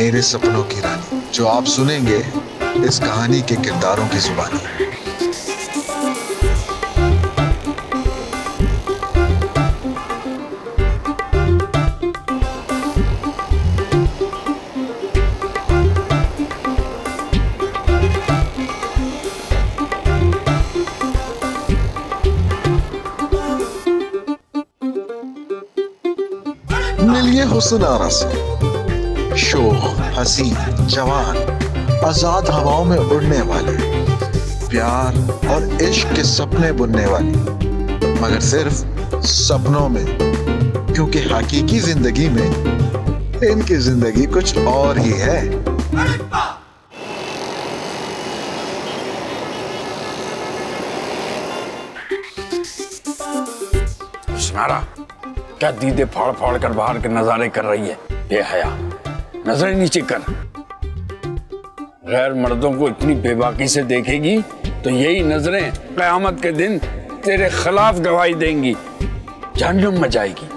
मेरे सपनों की रानी, जो आप सुनेंगे इस कहानी के किरदारों की जुबानी। मिलिए हुस्न आरा से, शोख, हसीन, जवान, आजाद हवाओं में उड़ने वाले, प्यार और इश्क के सपने बुनने वाली, मगर सिर्फ सपनों में, क्योंकि हकीकी जिंदगी में इनकी जिंदगी कुछ और ही है। सुनारा, क्या दीदे फाड़ फाड़ कर बाहर के नजारे कर रही है? बेहया, नजरें नीचे कर। गैर मर्दों को इतनी बेबाकी से देखेगी तो यही नजरें क़यामत के दिन तेरे खिलाफ गवाही देंगी, जहन्नुम में जाएगी।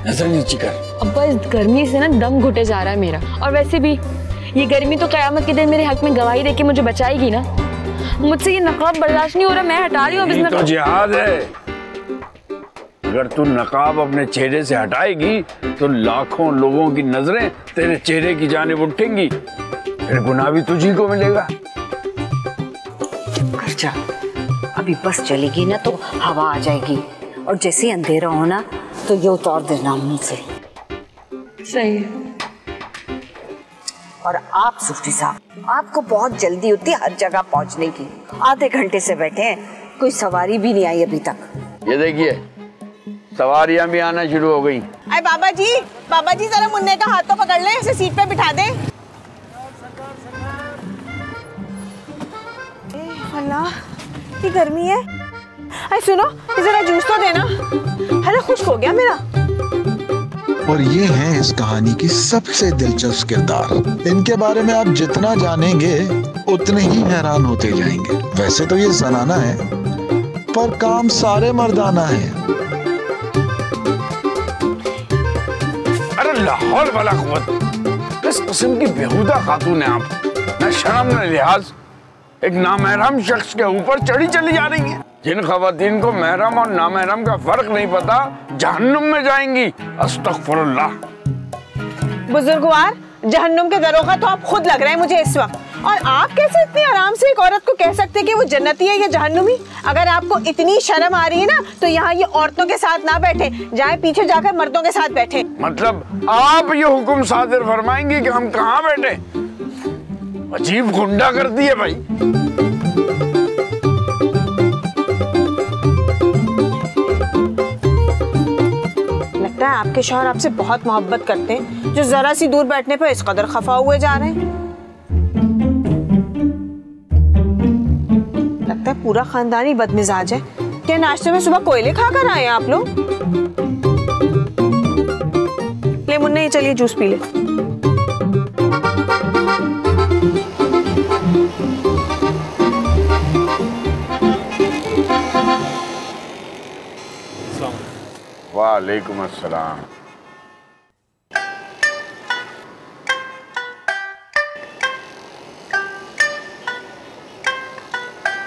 नजर नीचे कर। अब्बा, इस गर्मी से ना दम घुटे जा रहा है मेरा, और वैसे भी ये गर्मी तो क़यामत के दिन मेरे हक में गवाही देके मुझे बचाएगी ना। मुझसे ये नकाब बर्दाश्त नहीं हो रहा, मैं हटा रही हूँ। अब तो जिहाद है। अगर तू नकाब अपने चेहरे से हटाएगी तो लाखों लोगों की नजरें तेरे चेहरे की जानिब उठेंगी, फिर गुनाह भी तुझी को मिलेगा। कर जा, अभी बस चलेगी ना तो हवा आ जाएगी, और जैसे अंधेरा होना तो ये उतार देना मुंह से। सही है। और आप सुफ्टी साहब, आपको बहुत जल्दी होती है हर जगह पहुंचने की। आधे घंटे से बैठे हैं, कोई सवारी भी नहीं आई अभी तक। ये देखिए, सवारियां भी आना शुरू हो गई। अरे बाबा जी जरा मुन्ने का हाथ तो पकड़ ले, इसे सीट पे बिठा दे। अल्लाह, ये गर्मी है। अरे सुनो, जरा जूस तो देना, अरे खुश्क हो गया मेरा। और ये हैं इस कहानी की सबसे दिलचस्प किरदार। इनके बारे में आप जितना जानेंगे उतने ही हैरान होते जाएंगे। वैसे तो ये जनाना है, पर काम सारे मर्दाना है। लाहौल वाला क़ुव्वत, किस किस्म की बेहुदा खातून है आप? न शर्म न लिहाज, एक नामहरम शख्स के ऊपर चढ़ी चली जा रही है। जिन खवातीन को महरम और नामहरम का फर्क नहीं पता, जहन्नुम में जाएंगी। अस्तगफिरुल्लाह। बुजुर्गवार, जहन्नुम के दरों का तो आप खुद लग रहे हैं मुझे इस वक्त। और आप कैसे इतनी आराम से एक औरत को कह सकते हैं कि वो जन्नती है या जहन्नुमी? अगर आपको इतनी शर्म आ रही है ना तो यहाँ ये औरतों के साथ ना बैठे, जाए पीछे जाकर मर्दों के साथ बैठे। मतलब आप ये हुक्म सादिर फरमाएंगे कि हम कहाँ बैठे? अजीब गुंडा कर दिए भाई। लगता है आपके शौहर आपसे बहुत मोहब्बत करते हैं, जो जरा सी दूर बैठने पर इस कदर खफा हुए जा रहे हैं। लगता है पूरा खानदानी बदमिजाज है। क्या नाश्ते में सुबह कोयले खाकर आए हैं आप लोग? ले मुन्ने, चलिए जूस पी ले। वालेकुम अस्सलाम।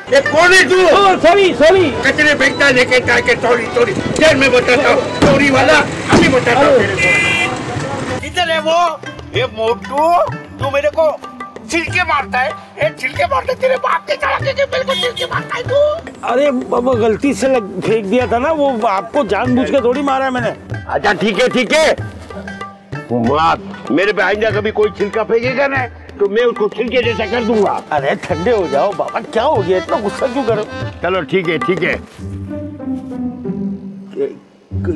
ये कौन है तू? सॉरी कचरे फेंकता लेके जाके चोरी देर में बताता हूँ, चोरी वाला अभी बताता हूँ तेरे को। किधर है वो? ये मोटू, तू मेरे को छिलके मारता है? ये छिलके मारता है तेरे बाप के चढ़ा के बिल्कुल छिलके मारता है तू। अरे बाबा, गलती से फेंक दिया था ना, वो आपको जानबूझ के थोड़ी मारा है मैंने। अच्छा ठीक है, मेरे पे आइंदा कभी कोई छिलका फेंकेगा ना तो मैं उसको छिलके जैसा कर दूंगा। अरे ठंडे हो जाओ बाबा, क्या हो गया, इतना गुस्सा क्यों करो? चलो ठीक है।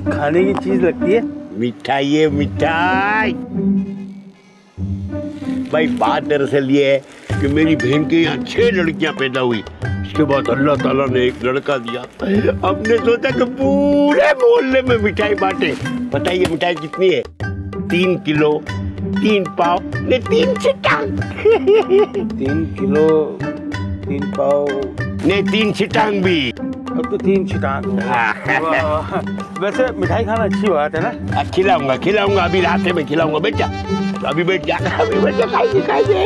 खाने की चीज लगती है? मिठाई है, मिठाई। भाई बात दरअसल ये है कि मेरी बहन के यहाँ 6 लड़कियां पैदा हुई। इसके बाद अल्लाह ताला ने एक लड़का दिया। हमने सोचा कि पूरे मोहल्ले में मिठाई बांटे। बताइए मिठाई कितनी है? 3 किलो, 3 पाव ने 3 छिटांग। 3 किलो, 3 पाव ने 3 छिटांग भी। अब तो 3 छिटांग। वैसे मिठाई खाना अच्छी बात है ना? खिलाऊंगा अभी रास्ते में खिलाऊंगा बेटा। अभी बैठ जा, अभी बैठ जा, खाइए।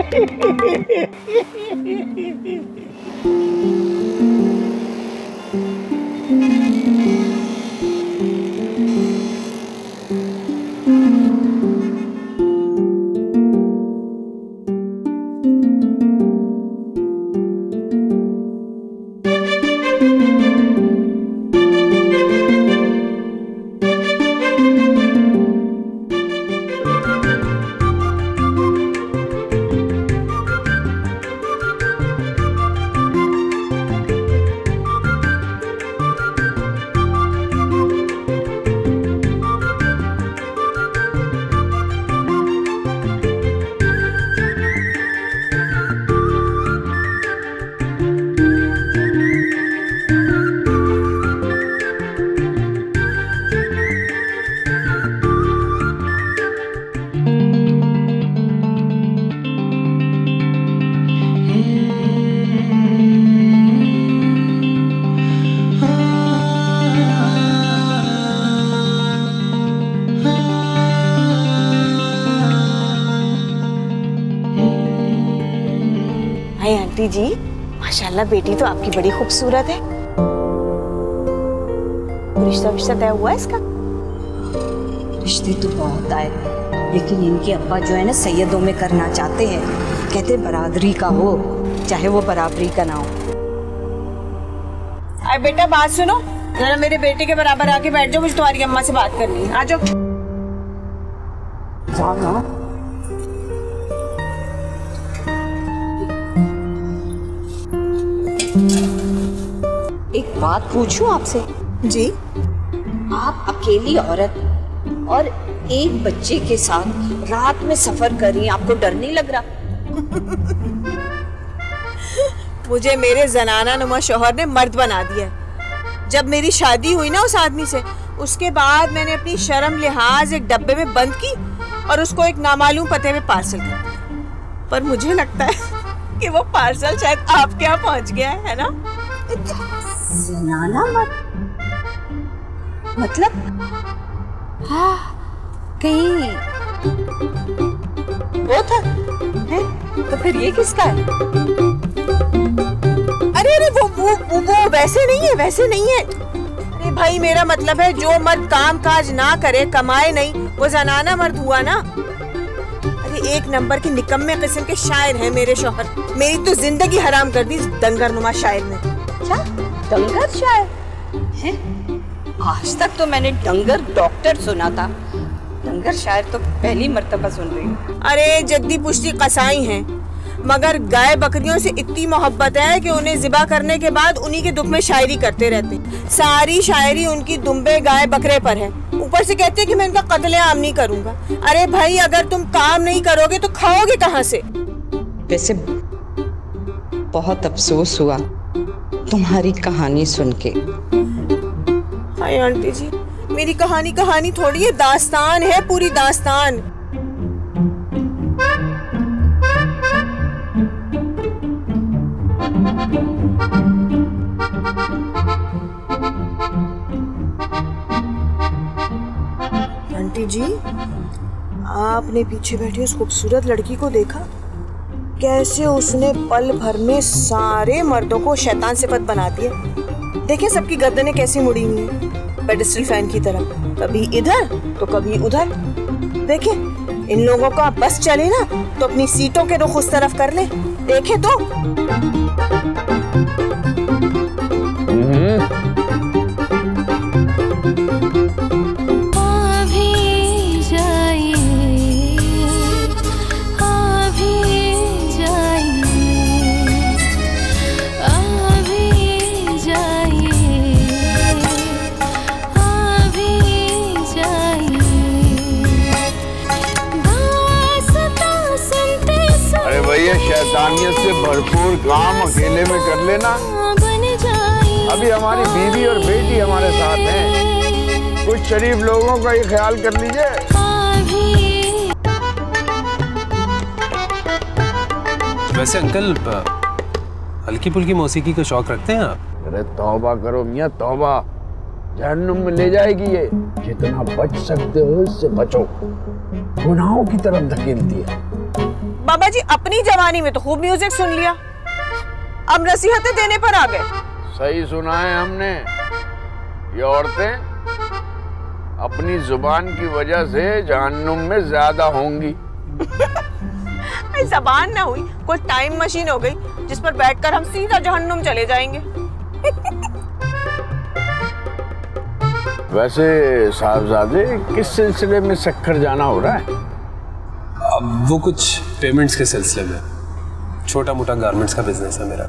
आंटी जी, माशाल्लाह बेटी तो आपकी बड़ी खूबसूरत है। रिश्ता तय हुआ इसका? रिश्ते तो बहुत आए, लेकिन इनके अब्बा जो है ना सैयदों में करना चाहते हैं। कहते बरादरी का हो, चाहे वो बराबरी का ना हो। अरे बेटा बात सुनो, जरा मेरे बेटे के बराबर आके बैठ जाओ, मुझे तुम्हारी अम्मा से बात करनी है। आ जाओ। एक बात पूछूं आपसे? जी। आप अकेली औरत और एक बच्चे के साथ रात में सफर कर रही हैं, आपको डर नहीं लग रहा? मुझे मेरे जनाना नुमा शौहर ने मर्द बना दिया। जब मेरी शादी हुई ना उस आदमी से, उसके बाद मैंने अपनी शर्म लिहाज एक डब्बे में बंद की और उसको एक नामालूम पते में पार्सल कर दिया। पर मुझे लगता है कि वो पार्सल शायद आपके यहाँ पहुँच गया है ना? जनाना मतलब हाँ, कहीं वो था है? तो फिर ये किसका है? अरे अरे वो वैसे नहीं है, वैसे नहीं है। अरे भाई मेरा मतलब है जो मर्द काम काज ना करे, कमाए नहीं, वो जनाना मर्द हुआ ना। अरे एक नंबर के निकम्मे किस्म के शायर हैं मेरे शौहर। मेरी तो जिंदगी हराम कर दी दंगर नुमा शायर ने। क्या डंगर शायर है? आज तक तो मैंने डंगर डॉक्टर सुना था, डंगर शायर तो पहली मर्तबा सुन रही हूँ। अरे जद्दी पुश्ती कसाई हैं, मगर गाय बकरियों से इतनी मोहब्बत है कि उन्हें ज़िबा करने के बाद उन्हीं के दुख में शायरी करते रहते। सारी शायरी उनकी दुम्बे गाय बकरे पर है। ऊपर से कहते हैं कि मैं इनका कत्ले-आम नहीं करूंगा। अरे भाई अगर तुम काम नहीं करोगे तो खाओगे कहाँ से? वैसे बहुत अफसोस हुआ तुम्हारी कहानी सुन के। हाय आंटी जी, मेरी कहानी थोड़ी है, दास्तान है, पूरी दास्तान। आंटी जी, आपने पीछे बैठी उस खूबसूरत लड़की को देखा? कैसे उसने पल भर में सारे मर्दों को शैतान सिफत बना दिया। देखिए सबकी गर्दनें कैसी मुड़ी हुई हैं, पेडिस्टल फैन की तरह, कभी इधर तो कभी उधर। देखिए इन लोगों का बस चले ना तो अपनी सीटों के रुख उस तरफ कर ले। देखे तो शैतानियत से भरपूर काम अकेले में कर लेना। अभी हमारी बीवी और बेटी हमारे साथ हैं, कुछ शरीफ लोगों का ही ख्याल कर लीजिए। वैसे अंकल हल्की फुल्की मौसीकी का शौक रखते हैं आप? अरे तौबा करो मियाँ तौबा, जहन्नुम में ले जाएगी ये। जितना बच सकते हो इससे बचो। गुनाहों की तरफ धकेलती है। बाबा जी अपनी जवानी में तो खूब म्यूजिक सुन लिया, अब नसीहतें देने पर आ गए। सही सुना है हमने। ये औरतें अपनी जुबान की वजह से जहन्नुम में ज्यादा होंगी। जबान ना हुई, कोई टाइम मशीन हो गई जिस पर बैठकर हम सीधा जहन्नुम चले जाएंगे। वैसे साहबजादे किस सिलसिले में सक्खर जाना हो रहा है? अब वो कुछ पेमेंट्स के सिलसिले में, छोटा मोटा गारमेंट्स का बिजनेस है मेरा।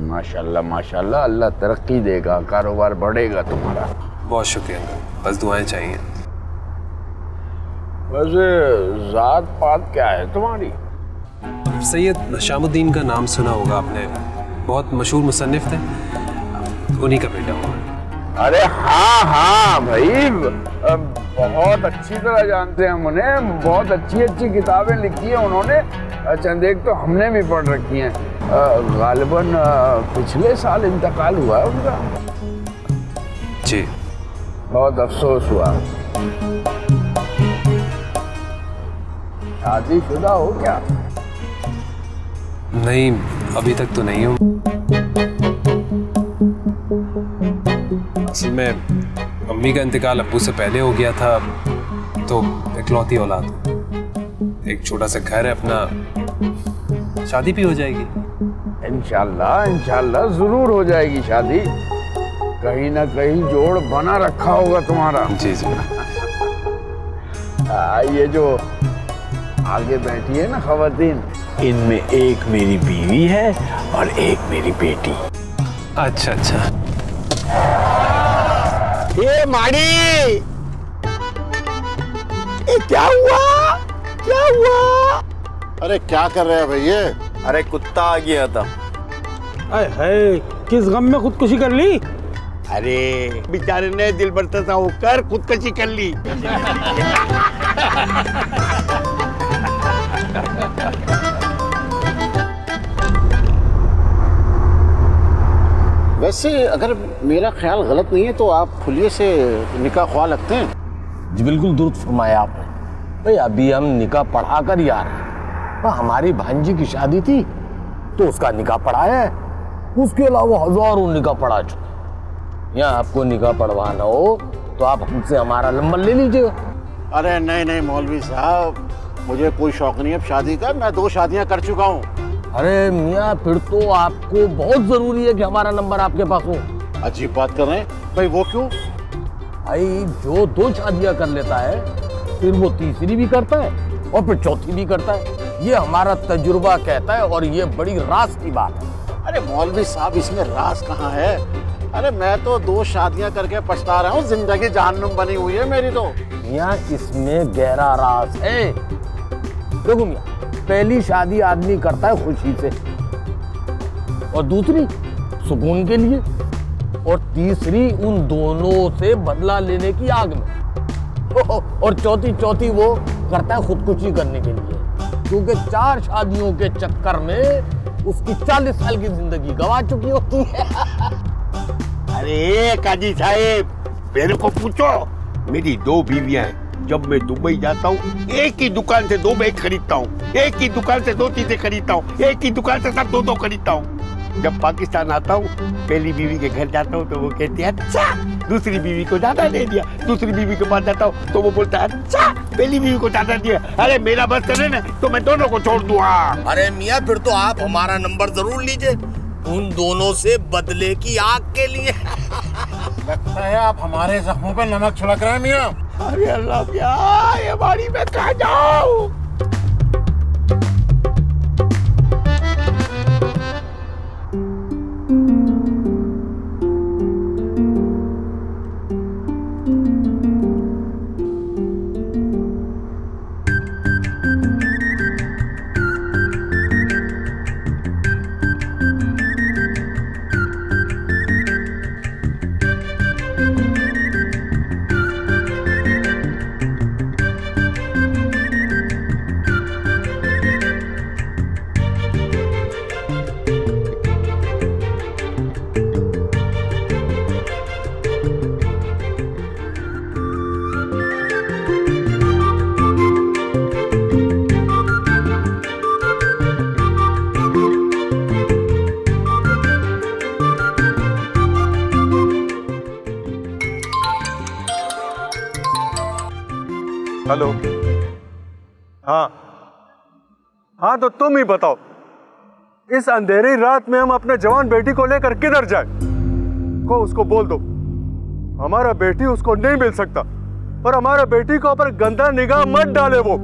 माशाल्लाह माशाल्लाह, अल्लाह तरक्की देगा, कारोबार बढ़ेगा तुम्हारा। बहुत शुक्रिया, बस दुआएं चाहिए। वैसे जात पात क्या है तुम्हारी? सैयद शामुद्दीन का नाम सुना होगा आपने, बहुत मशहूर मुसन्निफ थे, उन्हीं का बेटा हूँ। अरे हाँ हाँ भाई, बहुत अच्छी तरह जानते हैं हम उन्हें, बहुत अच्छी अच्छी किताबें लिखी हैं उन्होंने, चंद एक तो हमने भी पढ़ रखी हैं। गालिबन पिछले साल इंतकाल हुआ है उनका। जी बहुत अफसोस हुआ। शादीशुदा हो क्या? नहीं, अभी तक तो नहीं हूँ। असल में अम्मी का इंतकाल अब्बू से पहले हो गया था, तो इकलौती औलाद, एक छोटा सा घर है अपना, शादी भी हो जाएगी। इंशाल्लाह इंशाल्लाह जरूर हो जाएगी शादी, कहीं ना कहीं जोड़ बना रखा होगा तुम्हारा। जी जी। ये जो आगे बैठी है ना खवातीन, इनमें एक मेरी बीवी है और एक मेरी बेटी। अच्छा अच्छा। ये माड़ी, ये क्या हुआ? क्या हुआ? अरे क्या कर रहे हैं भैया? अरे कुत्ता आ गया था। अरे किस गम में खुदकुशी कर ली? अरे बेचारे ने दिल बरतसा होकर खुदकुशी कर ली। वैसे अगर मेरा ख्याल गलत नहीं है तो आप फुलिये से निकाह ख्वाह लगते हैं। जी बिल्कुल दुरुस्त फरमाया आपने। भाई अभी हम निकाह पढ़ा कर ही आ रहे हैं। हमारी भांजी की शादी थी तो उसका निकाह पढ़ाया है, उसके अलावा हजारों निकाह पढ़ा चुके। यहाँ आपको निकाह पढ़वाना हो तो आप हमसे हमारा नंबर ले लीजिएगा। अरे नहीं नहीं मौलवी साहब, मुझे कोई शौक नहीं है शादी का, मैं 2 शादियां कर चुका हूँ। अरे मियाँ फिर तो आपको बहुत जरूरी है कि हमारा नंबर आपके पास हो। अजीब बात कर रहे हैं भाई, वो क्यों? भाई जो 2 शादियां कर लेता है फिर वो तीसरी भी करता है और फिर चौथी भी करता है, ये हमारा तजुर्बा कहता है और ये बड़ी राज की बात है। अरे मौलवी साहब इसमें राज कहाँ है? अरे मैं तो 2 शादियां करके पछता रहा हूँ, जिंदगी जहन्नुम बनी हुई है मेरी तो। मियाँ इसमें गहरा राज है। देखो मियाँ, पहली शादी आदमी करता है खुशी से, और दूसरी सुकून के लिए, और तीसरी उन दोनों से बदला लेने की आग में, और चौथी वो करता है खुदकुशी करने के लिए, क्योंकि 4 शादियों के चक्कर में उसकी 40 साल की जिंदगी गवा चुकी होती है। अरे काजी साहेब, मेरे को पूछो, मेरी 2 बीवियां हैं। जब मैं दुबई जाता हूँ एक ही दुकान से 2 बैग खरीदता हूँ, एक ही दुकान से 2 चीजें खरीदता हूँ, एक ही दुकान से सब 2 खरीदता हूँ। जब पाकिस्तान आता हूँ पहली बीवी के घर जाता हूँ तो वो कहती है अच्छा, दूसरी बीवी को ज्यादा दे दिया। दूसरी बीवी के पास जाता हूँ तो वो बोलता है अच्छा, पहली बीवी को ज्यादा दिया। अरे मेरा बस करे ना तो मैं दोनों को छोड़ दूँ। अरे मियाँ फिर तो आप हमारा नंबर जरूर लीजिए, उन दोनों से बदले की आग के लिए। लगता है आप हमारे जख्मों पे नमक छिड़क रहे हैं मियाँ। अरे अल्लाह क्या, ये बाड़ी में कहाँ जाऊँ? हेलो। हाँ हाँ, तो तुम ही बताओ, इस अंधेरी रात में हम अपने जवान बेटी को लेकर किधर जाए? को उसको बोल दो हमारा बेटी उसको नहीं मिल सकता, और हमारा बेटी को पर गंदा निगाह मत डाले वो,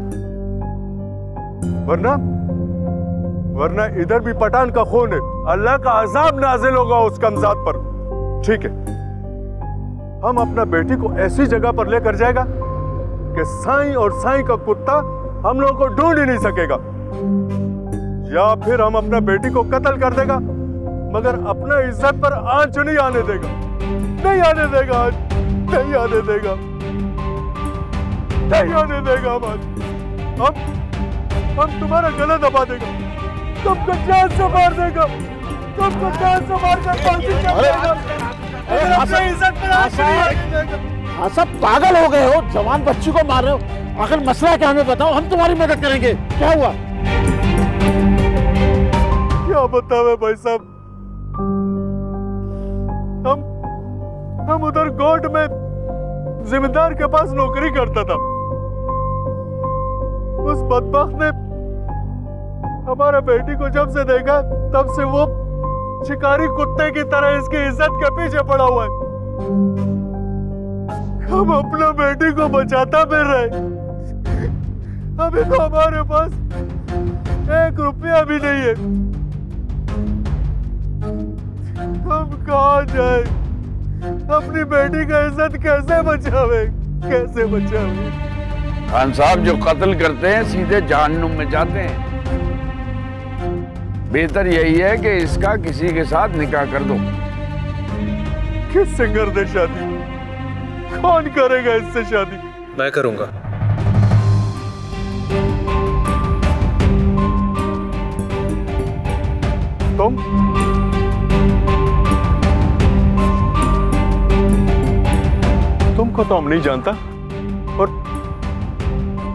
वरना इधर भी पठान का खून है, अल्लाह का अजाब नाजिल होगा उस कमजात पर। ठीक है, हम अपना बेटी को ऐसी जगह पर लेकर जाएगा कि साईं और साईं का कुत्ता हम लोगों को ढूंढ ही नहीं सकेगा, या फिर हम अपना बेटी को कत्ल कर देगा, मगर अपना इज्जत पर आंच नहीं आने देगा, नहीं आने देगा, नहीं आने देगा, नहीं आने देगा। हम तुम्हारा गला दबा देगा, तुमको जान से मार देगा, तुमको जान से मार कर फांसी कर देगा, अगर अपना इज्जत पर आंच नहीं आने देगा। हाँ, सब पागल हो गए हो, जवान बच्ची को मार रहे हो। आखिर मसला क्या हमें बताओ, हम तुम्हारी मदद करेंगे। क्या हुआ? क्या बतावे भाई साहब, हम उधर कोर्ट में जिम्मेदार के पास नौकरी करता था। उस बदबख्त ने हमारा बेटी को जब से देखा तब से वो शिकारी कुत्ते की तरह इसकी इज्जत के पीछे पड़ा हुआ है। हम अपना बेटी को बचाता फिर रहे, अभी तो हमारे पास 1 रुपया भी नहीं है। हम कहाँ जाए, अपनी बेटी का इज्जत कैसे बचावे, कैसे बचावे? खान साहब, जो कत्ल करते हैं सीधे जहन्नुम में जाते हैं। बेहतर यही है कि इसका किसी के साथ निकाह कर दो। किससे कर दे शादी? कौन करेगा इससे शादी? मैं करूंगा। तुमको तो हम नहीं जानता, और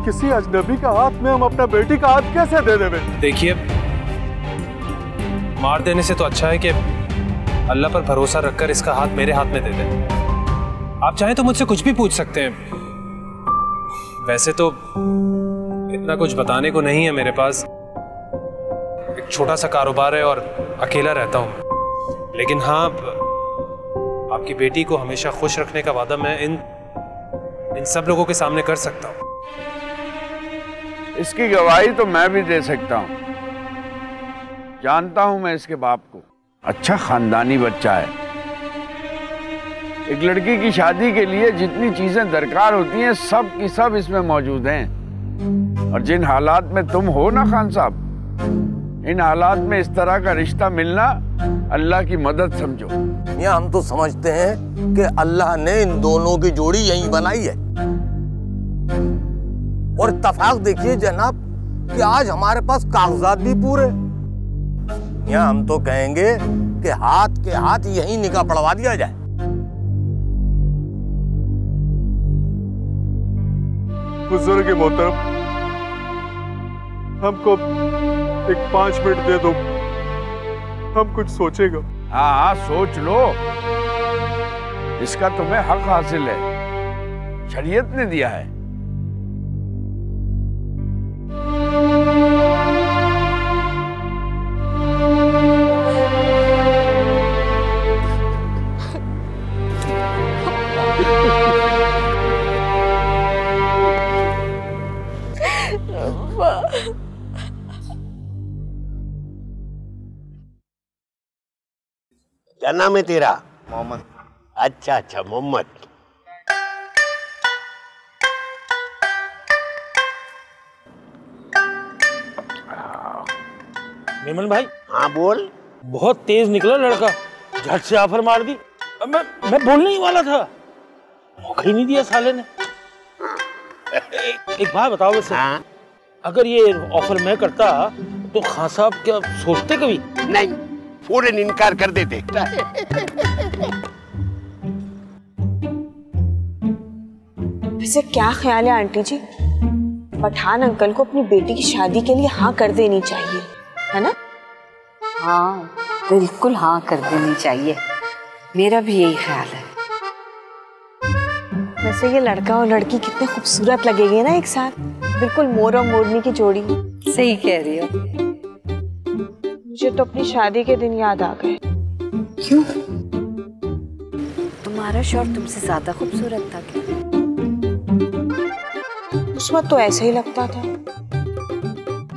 किसी अजनबी का हाथ में हम अपना बेटी का हाथ कैसे दे देवे? देखिए, मार देने से तो अच्छा है कि अल्लाह पर भरोसा रखकर इसका हाथ मेरे हाथ में दे दें। आप चाहें तो मुझसे कुछ भी पूछ सकते हैं। वैसे तो इतना कुछ बताने को नहीं है मेरे पास, एक छोटा सा कारोबार है और अकेला रहता हूं। लेकिन हाँ, आपकी बेटी को हमेशा खुश रखने का वादा मैं इन सब लोगों के सामने कर सकता हूं। इसकी गवाही तो मैं भी दे सकता हूं। जानता हूं मैं इसके बाप को, अच्छा खानदानी बच्चा है। एक लड़की की शादी के लिए जितनी चीजें दरकार होती हैं सब की सब इसमें मौजूद हैं। और जिन हालात में तुम हो ना खान साहब, इन हालात में इस तरह का रिश्ता मिलना अल्लाह की मदद समझो। मियां, हम तो समझते हैं कि अल्लाह ने इन दोनों की जोड़ी यहीं बनाई है। और इत्तेफाक देखिए जनाब कि आज हमारे पास कागजात भी पूरे। मियां, हम तो कहेंगे कि हाथ के हाथ यहीं निकाह पढ़वा दिया जाए। बुजुर्ग मोहतरम, हमको एक 5 मिनट दे दो, हम कुछ सोचेगा। हाँ हाँ, सोच लो, इसका तुम्हें हक हासिल है, शरीयत ने दिया है। क्या नाम है तेरा? मोहम्मद। अच्छा अच्छा, मोहम्मद। मेमन भाई। हाँ बोल। बहुत तेज निकला लड़का, झट से ऑफर मार दी। मैं बोलने ही वाला था, मौका ही नहीं दिया साले ने। एक बात बताओ वैसे, हाँ? अगर ये ऑफर मैं करता तो खान साहब क्या सोचते कभी? नहीं, फौरन इनकार कर देते। वैसे क्या ख्याल है आंटी जी, पठान अंकल को अपनी बेटी की शादी के लिए हाँ कर देनी चाहिए, है ना? हाँ बिल्कुल हाँ कर देनी चाहिए, मेरा भी यही ख्याल है। वैसे ये लड़का और लड़की कितने खूबसूरत लगेंगे ना एक साथ, बिल्कुल मोर और मोरनी की जोड़ी। सही कह रही हो। मुझे तो अपनी शादी के दिन याद आ गए। क्यों? तुम्हारा शौहर तुमसे ज्यादा खूबसूरत था क्या? उस वक्त तो ऐसे ही लगता था,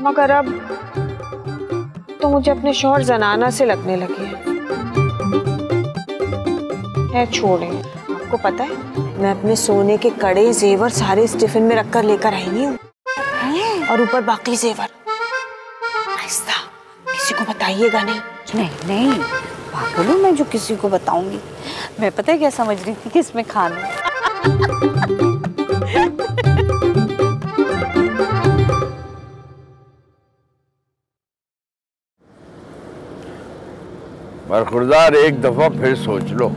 मगर अब तो मुझे अपने शौहर जनाना से लगने लगे हैं। छोड़े, आपको पता है मैं अपने सोने के कड़े जेवर सारे इस टिफिन में रखकर लेकर आई हूँ, और ऊपर बाकी जेवर। आहिस्ता, किसी को बताइएगा नहीं। नहीं नहीं पागल हूँ मैं जो किसी को बताऊंगी। मैं पता है क्या समझ रही थी कि इसमें खाना। बरखुरदार, एक दफा फिर सोच लो।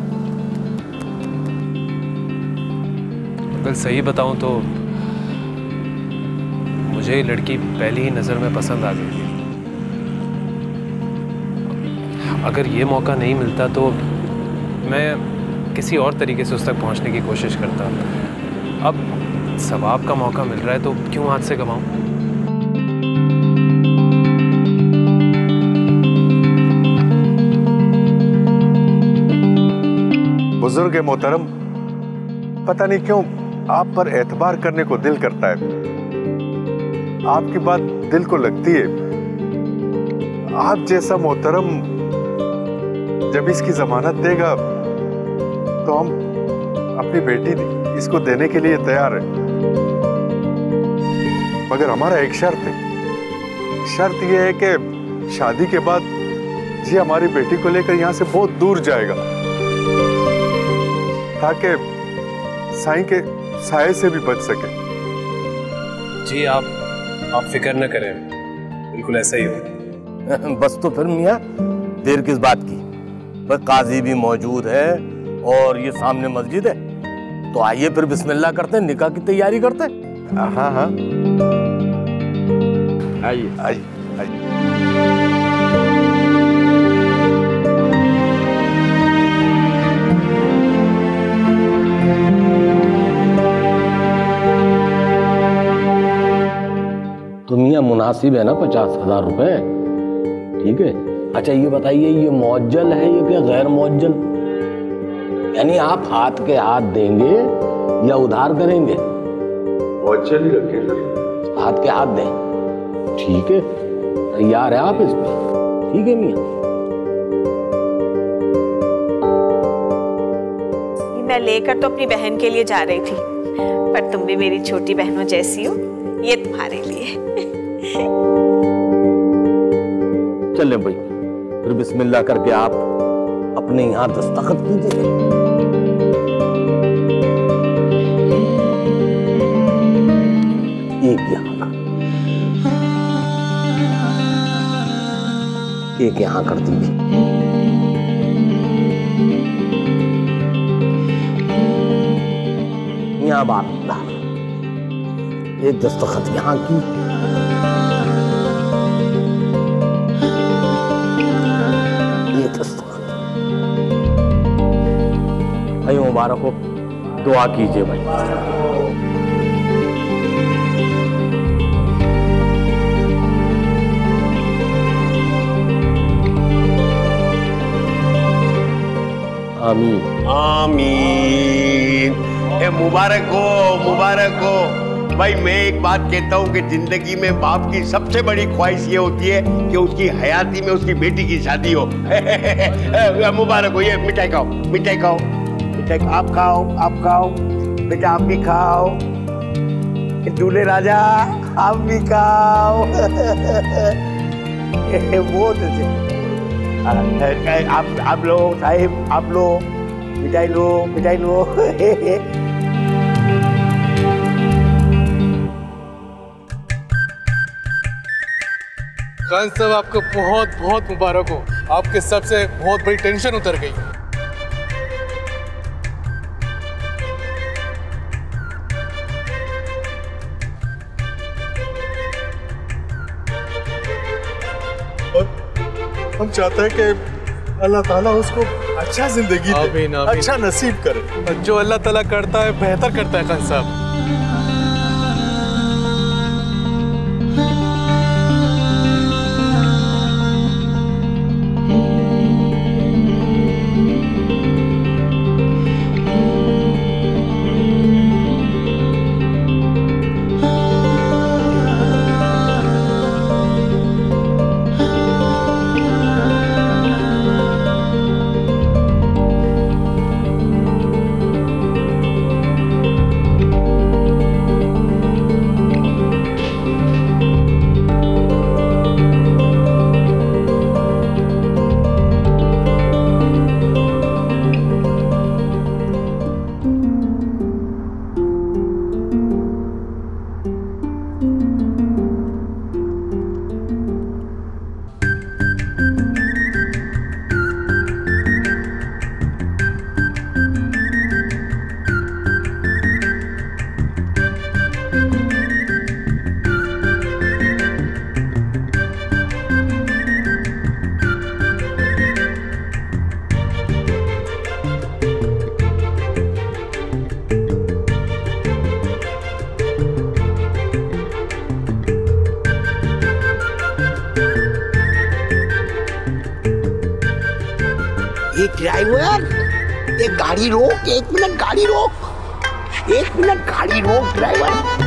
अगर सही बताऊं तो मुझे ये लड़की पहली ही नजर में पसंद आ गई। अगर ये मौका नहीं मिलता तो मैं किसी और तरीके से उस तक पहुंचने की कोशिश करता। अब सवाब का मौका मिल रहा है तो क्यों हाथ से गवाऊं? बुजुर्ग मोहतरम, पता नहीं क्यों आप पर एतबार करने को दिल करता है। आपकी बात दिल को लगती है। आप जैसा मोहतरम जब इसकी जमानत देगा तो हम अपनी बेटी इसको देने के लिए तैयार हैं। मगर हमारा एक शर्त है। शर्त यह है कि शादी के बाद जी हमारी बेटी को लेकर यहां से बहुत दूर जाएगा, ताकि साईं के साये से भी बच सके। जी आप फिक्र न करें, बिल्कुल ऐसा ही हो। बस तो फिर मियाँ देर किस बात की? बस काजी भी मौजूद है और ये सामने मस्जिद है, तो आइए फिर बिस्मिल्लाह करते हैं, निकाह की तैयारी करते हैं। हाँ हाँ आइए आइए आइए। तो मियाँ मुनासिब है ना 50,000 रुपए? ठीक है। अच्छा ये बताइए, ये मुअज्जल है ये क्या गैर मुअज्जल? यानी आप हाथ के हाथ देंगे या उधार करेंगे? मुअज्जल ही रखें सर। हाथ के हाथ दें, ठीक है। तैयार है आप इस पे? ठीक है मियाँ। मैं लेकर तो अपनी बहन के लिए जा रही थी, पर तुम भी मेरी छोटी बहनों जैसी हो, ये तुम्हारे लिए। चलें भाई, फिर बिस्मिल्लाह करके आप अपने यहाँ दस्तखत कीजिए। एक यहाँ का, एक यहाँ कर दीजिए। यहाँ बात एक दस्तखत यहाँ की, ये दस्तखत। भाई मुबारक हो, दुआ कीजिए भाई। आमीन आमीन। ए मुबारक हो, मुबारक हो। भाई मैं एक बात कहता हूँ कि जिंदगी में बाप की सबसे बड़ी ख्वाहिश ये होती है कि उसकी हयाती में उसकी बेटी की शादी हो। मुबारक हो। ये मिठाई खाओ, मिठाई खाओ, मिठाई आप खाओ, आप खाओ बेटा, आप भी खाओ। दूल्हे राजा आप भी खाओ। बहुत अच्छे। आप लो साहिब, आप लो मिठाई, लो मिठाई लो। खान साहब आपको बहुत बहुत मुबारक हो, आपके सबसे बहुत बड़ी टेंशन उतर गई। और हम चाहते हैं कि अल्लाह ताला उसको अच्छा जिंदगी दे, अच्छा नसीब करे। जो अल्लाह ताला करता है बेहतर करता है खान साहब। ड्राइवर, ये गाड़ी रोक, 1 मिनट गाड़ी रोक, 1 मिनट गाड़ी रोक ड्राइवर।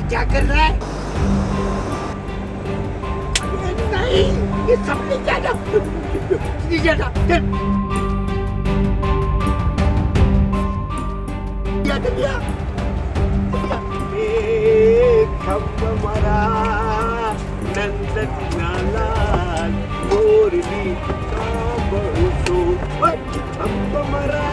क्या कर रहा है? नहीं, ये सब नहीं जाना। नीचे जा, चल। क्या कर दिया? हमारा नंदन लाल मोरली का बरसो, हमारा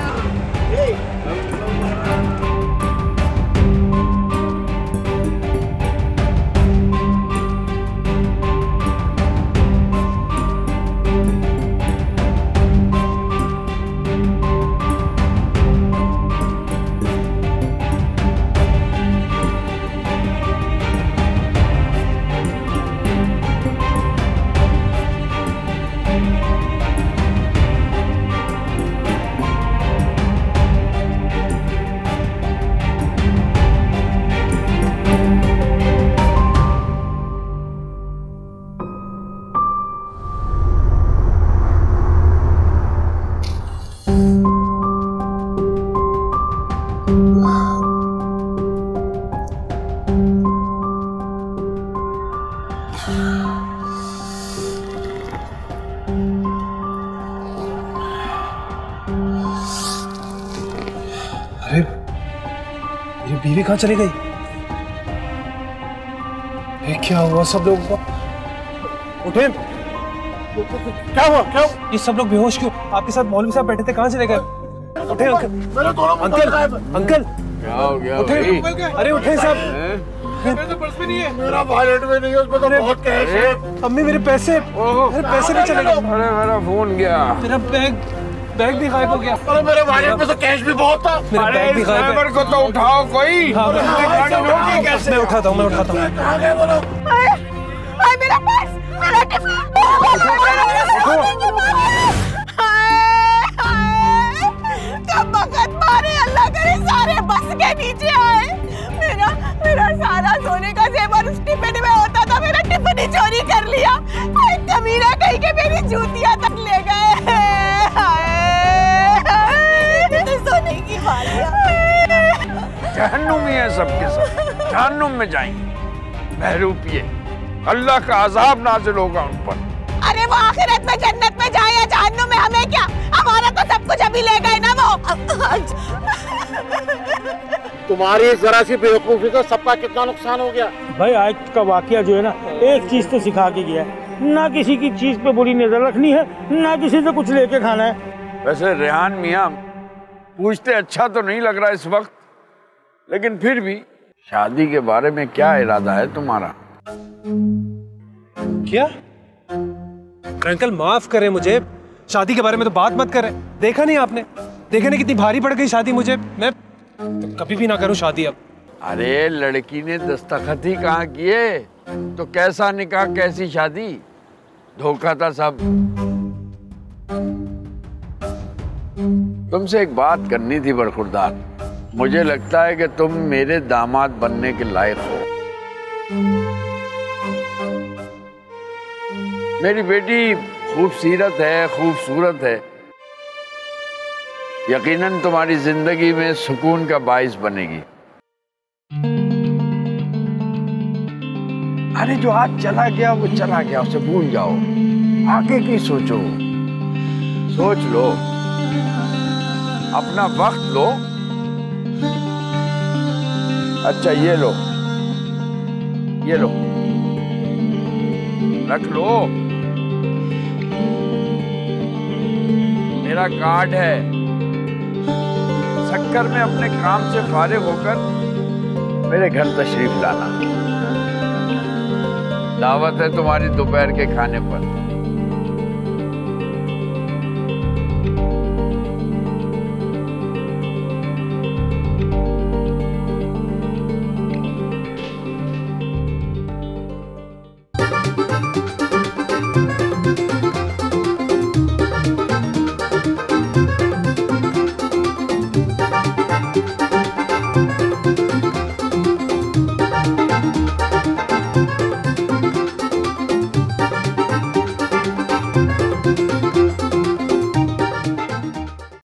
ये बीवी कहाँ चली गई? ये क्या हुआ सब लोगों को? उठे। क्या हुआ? क्या हुआ? ये सब लोग बेहोश क्यों? आपके साथ मौलवी साहब बैठे थे, कहाँ चले गए? उठे अंकल। अंकल क्या हो गया? उठे। अरे उठे साहब। मेरे तो पर्स में नहीं है। मेरा वॉलेट में नहीं है, उसमें तो बहुत कैश है। अम्मी मेरे पैसे, मेरे पैसे नहीं चले गए। अरे मेरा फोन गया। मेरा बैग भी गायब हो गया। अरे मेरे वॉलेट में तो कैश भी बहुत था। मेरा बैग भी गायब है। ड्राइवर को तो उठाओ कोई। हाँ, मैं उठाता हूँ, मैं उठाता हूँ। कहाँ गए बोलो? मेरा पर्स, मेरा टिफिन। कब वक्त मारे, अल्लाह करे सारे बस के नीचे आए। मेरा सारा सोने का जेवर उस टिफिन में होता था, मेरा टिफिन ही चोरी कर लिया। कमीना कहीं के मेरी जूतियां तक ले गए। सोने की जहन्नुम ही है सबके सब, जहन्नुम में जाएंगे। बहरूपिए, अल्लाह का अजाब नाजिल होगा उन पर। अरे वो आखिरत में जन्नत में जाए या जहन्नुम में, हमें क्या, हमारा तो सब कुछ अभी ले गए ना वो। तुम्हारी जरा सी बेवकूफी का सबका कितना नुकसान हो गया। भाई आज का वाकया जो है ना, एक चीज तो सिखा के गया है, ना किसी की चीज पे बुरी नजर रखनी है, ना किसी से कुछ लेके खाना है। वैसे रेहान मियाँ पूछते अच्छा तो नहीं लग रहा इस वक्त, लेकिन फिर भी शादी के बारे में क्या इरादा है तुम्हारा? क्या अंकल माफ करें मुझे, शादी के बारे में तो बात मत करें। देखा नहीं आपने, देखा नहीं कितनी भारी पड़ गई शादी मुझे, मैं तो कभी भी ना करूं शादी अब। अरे लड़की ने दस्तखत ही कहाँ किए, तो कैसा निकाह कैसी शादी, धोखा था सब। तुमसे एक बात करनी थी बरखुरदार, मुझे लगता है कि तुम मेरे दामाद बनने के लायक हो। मेरी बेटी खूबसूरत है, खूबसूरत है, यकीनन तुम्हारी जिंदगी में सुकून का बाइस बनेगी। अरे जो आज चला गया वो चला गया, उसे भूल जाओ, आगे की सोचो, सोच लो, अपना वक्त लो। अच्छा ये लो, ये लो, रख लो, मेरा कार्ड है। शक्कर में अपने काम से फारिग होकर मेरे घर तशरीफ लाना, दावत है तुम्हारी दोपहर के खाने पर।